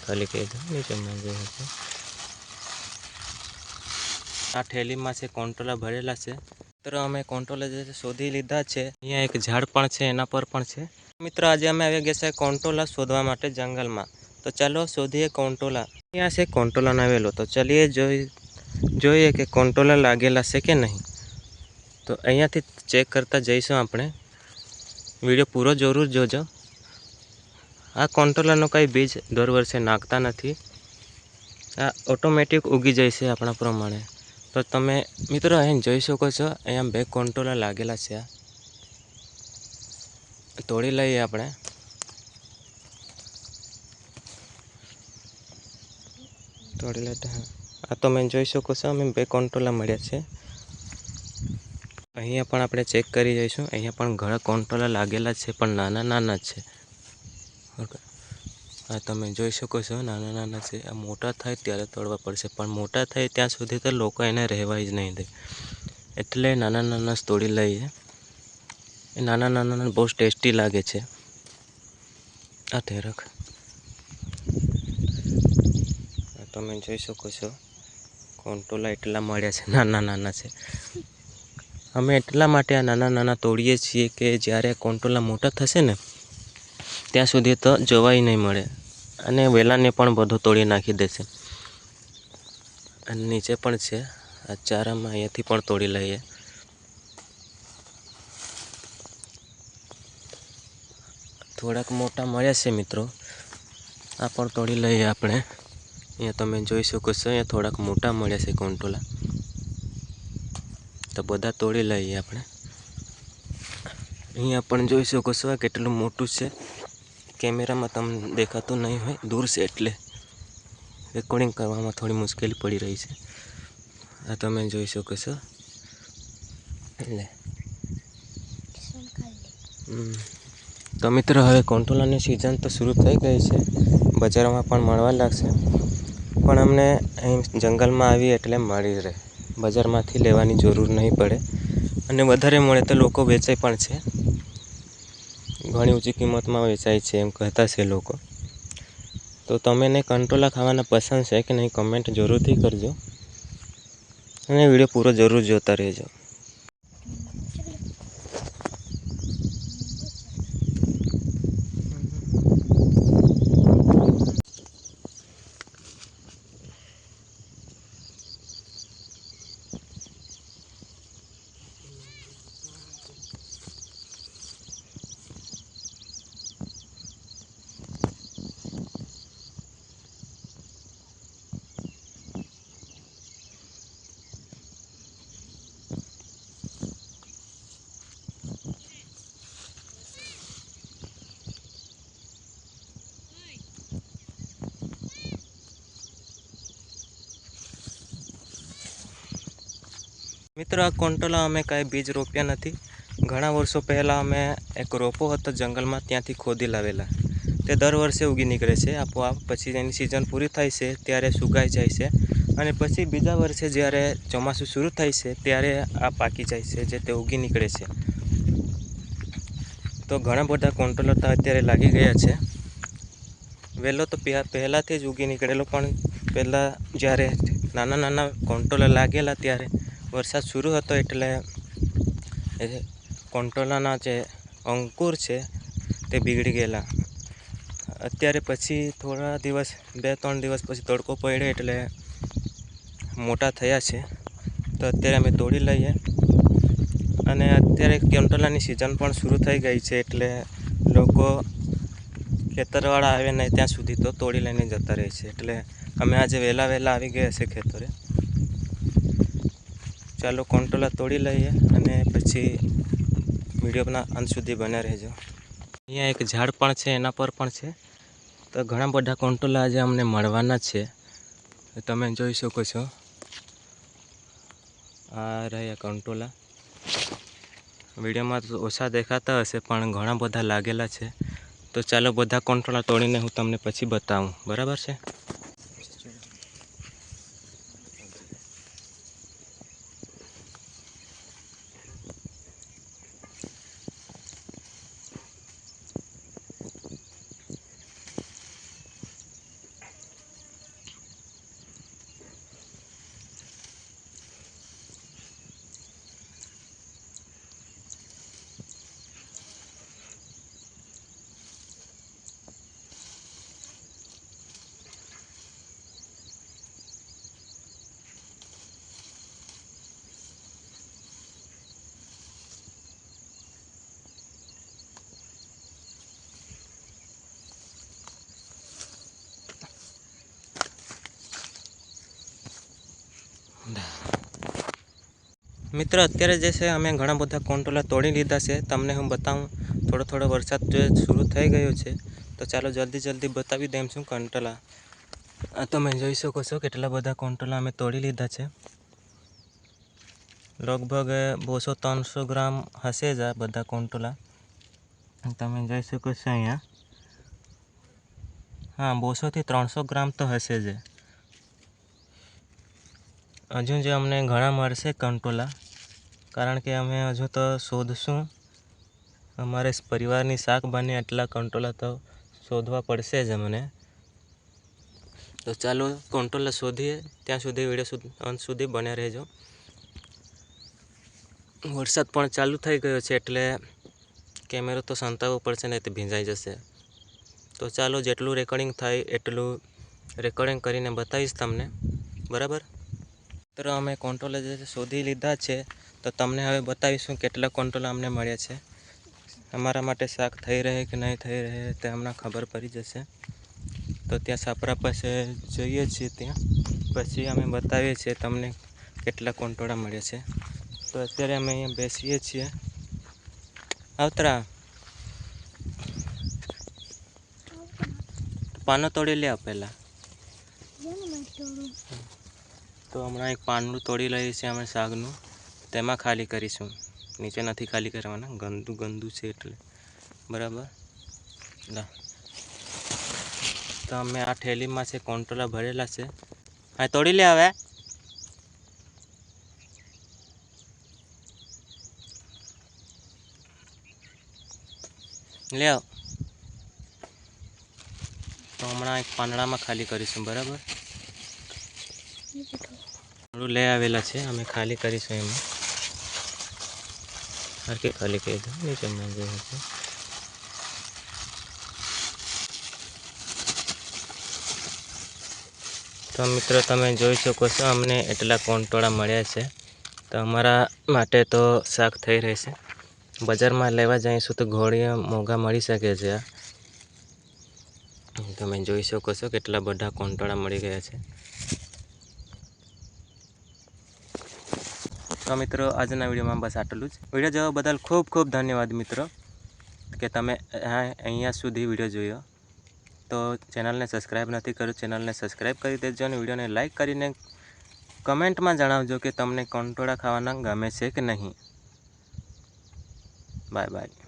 खाली कही दो नीचे मांगे आ थैली में से कंट्रोला भरेला है। मित्र अमे कंट्रोला जे शोधी लीधा है। अहींया एक झाड़ पण छे एना पर पण छे। मित्र आज अमे आवी गया छे कंट्रोला शोधवा माटे जंगल में। तो चलो शोधीए कंट्रोला। अहींया से कंट्रोला आवेलो तो चलिए जोईए कि कंट्रोला लागेला छे के नहीं। तो अहींयाथी चेक करता जईशुं आपणे। वीडियो पूरो जरूर जोजो। आ कंट्रोलानो कई बीज दर वर्षे नाखता नथी। आ ऑटोमेटिक उगी जशे आपणा प्रमाणे। तो तमे मित्रो अहीं जोई शको छो अहींया 2 कंट्रोला लागेला छे। तोड़ी लईए आपणे। तोड़ी लेता हाँ आ तमे जोई शको छो अमे 2 कंट्रोला मळ्या छे। अहींया पण आपणे चेक करी जईशुं। अहींया पण घणा कंट्रोला लागेला छे पण नाना नाना छे। आ तमे जोई शको छो नाना नाना छे। आ मोटा थाय त्यारे तोड़वा पड़शे पण मोटा थाय त्यां सुधी तो लोको एने रहेवा ज नहीं दे। एटले नाना नाना तोड़ी लईए। ए नाना नाना बहुत टेस्टी लागे छे। आ तेरक तमे जोई शको छो कंट्रोला एटला मळ्या छे नाना नाना छे। अमे एटला माटे आ नाना नाना तोड़ीए छीए के ज्यारे कंट्रोला मोटा थशे ने त्यां सुधी तो जोवाय नहीं मळे अने वेलाने पण बधो तोड़ी नाखी देशे। अने नीचे पण छे आ चारामां अहींयाथी पण तोड़ी लईए। थोड़ाक मोटा मळ्या छे मित्रों। आ पण तोड़ी लईए आपणे। अहींया तमे जोई शको छो अहींया थोड़ाक मोटा मळ्या छे कंट्रोला। तो बधा तोड़ी लईए आपणे। अहींया पण जोई शको छो आ केटलुं मोटुं छे। कैमरा में तमने देखातुं नहीं होय दूर से एटले रेकॉर्डिंग करवामां थोड़ी मुश्केली पड़ी रही है। आ तमे जोई शको छो। तो मित्र हवे कंट्रोलानी सीजन तो शुरू थई गई है। बजार में पण मळवा लागशे पण अमने अहीं जंगल में आवी एटले मळी रहे। बजार मांथी लेवानी जरूर नहीं पड़े अने वधारे मळे तो लोको वेचे पण छे। घणी ऊँची किंमत में वेचाय छे एम कहता छे लोको। तो तमने कंट्रोला खावाना पसंद है कि नहीं कमेंट जरूर थी करजो अने वीडियो पूरो जरूर जोता रहेजो। मित्रों आ कंट्रोला अमे कई बीज रोप्या नहीं। घणा वर्षों पहला अमे एक रोपो हतो जंगल में त्यांथी खोदी लावेला। ते दर वर्षे उगी निकळे छे आपोआप। पछी एनी सीजन पूरी थाय छे त्यारे सुकाई जाय छे अने पछी बीजा वर्षे ज्यारे ચોમાસું शुरू थाय छे त्यारे आ पाकी जाय छे जे ते उगी निकळे छे। तो घणा बधा कंट्रोला तो अत्यारे लागी गया छे। वेलो तो पहलाथी ज उगी निकळेलो पण पहला ज्यारे नाना नाना कंट्रोला लागेला त्यारे वरसाद शुरू हतो एटले कंट्रोलाना जे अंकुर छे ते बीगड़ी गेला। अत्यारे पछी थोड़ा दिवस 2-3 दिवस पछी तड़को पड्यो एटले मोटा थया छे। तो अत्यारे अमे तोड़ी लईए अने अत्यारे कंट्रोलानी सीजन पण शुरू थई गई छे एटले लोको खेतरवाळा आवे नहीं त्यां सुधी तो तोड़ी लईने जता रहे छे। एटले अमे आज वेला वेला आवी गया छे खेतरे। चालो कंट्रोला तोड़ी लईए अने पछी वीडियोना अंत सुधी बने रहेजो। अहींया एक झाड़ पण छे एना पर पण छे। तो घणा बधा कंट्रोला आज अमने मळवाना छे। तमे जोई शको छो आ रह्या कंट्रोला। वीडियो में तो ओछा देखाता हशे पण घणा बधा लागेला छे। तो चलो बधा कंट्रोला तोड़ीने हूँ तमने पछी बताऊँ बराबर छे। મિત્ર અત્યારે જે છે અમે ઘણા બધા કંટોલા તોડી લીધા છે. તમને હું બતાવું, થોડો વરસાદ જે શરૂ થઈ ગયો છે, તો ચાલો જલ્દી બતાવી દઉં છું કંટોલા. તમે જોઈ શકો છો કેટલા બધા કંટોલા અમે તોડી લીધા છે. લગભગ 200-300 ગ્રામ હશે જ આ બધા કંટોલા. તમે જોઈ શકો છો અહીંયા. હા, 200થી 300 ગ્રામ તો હશે જ. હજુ જે અમને ઘણા મળશે કંટોલા, કારણ કે અમે હજુ તો શોધશું. અમારે પરિવારની શાક બને એટલા કંટોલા તો શોધવા પડશે જ અમને. તો ચાલો કંટોલા શોધીએ. ત્યાં સુધી વિડીયો અંત સુધી બન્યા રહેજો. વરસાદ પણ ચાલુ થઈ ગયો છે એટલે કેમેરો તો સંતાવવો પડશે, નહીં તો ભીંજાઈ જશે. તો ચાલો જેટલું રેકોર્ડિંગ થાય એટલું રેકોર્ડિંગ કરીને બતાવીશ તમને, બરાબર. તો અમે કંટોલા જે શોધી લીધા છે, તો તમને હવે બતાવીશું કેટલા કંટોલા અમને મળ્યા છે. અમારા માટે શાક થઈ રહે કે નહીં થઈ રહે તે હમણાં ખબર પડી જશે. તો ત્યાં સાપરા પાસે જઈએ છીએ, ત્યાં પછી અમે બતાવીએ છીએ તમને કેટલા કંટોળા મળ્યા છે. તો અત્યારે અમે અહીંયા બેસીએ છીએ. આવતરા પાનો તોડી લે પહેલાં. તો હમણાં એક પાનનું તોડી લઈએ છીએ અમે શાકનું, તેમાં ખાલી કરીશું. નીચે નથી ખાલી કરવાના, ગંદુ છે એટલે, બરાબર. તો અમે આ થેલીમાં છે કંટોલા ભરેલા છે. હા, તોડી લે હવે. લે આવ. તો હમણાં એક પાંદડામાં ખાલી કરીશું, બરાબર. થોડું લઈ આવેલા છે, અમે ખાલી કરીશું એમાં. હરકે ખાલી કરી દો, નીચે માંગે છે. તો મિત્રો તમે જોઈ શકો છો અમને એટલા કંટોળા મળ્યા છે. તો અમારા માટે તો શાક થઈ રહેશે. બજારમાં લેવા જઈશું તો ઘોડિયા મોંઘા મળી શકે છે. તમે જોઈ શકો છો કેટલા બધા કંટોળા મળી ગયા છે. તો મિત્રો આજના વિડીયોમાં બસ આટલું જ. વિડીયો જોવા બદલ ખૂબ ધન્યવાદ મિત્રો, કે તમે અહીંયા સુધી વિડીયો જોયો. તો ચેનલને સબસ્ક્રાઈબ નથી કર્યું, ચેનલને સબસ્ક્રાઈબ કરી દેજો અને વિડીયોને લાઈક કરીને કમેન્ટમાં જણાવજો કે તમને કંટોળા ખાવાના ગમે છે કે નહીં. બાય.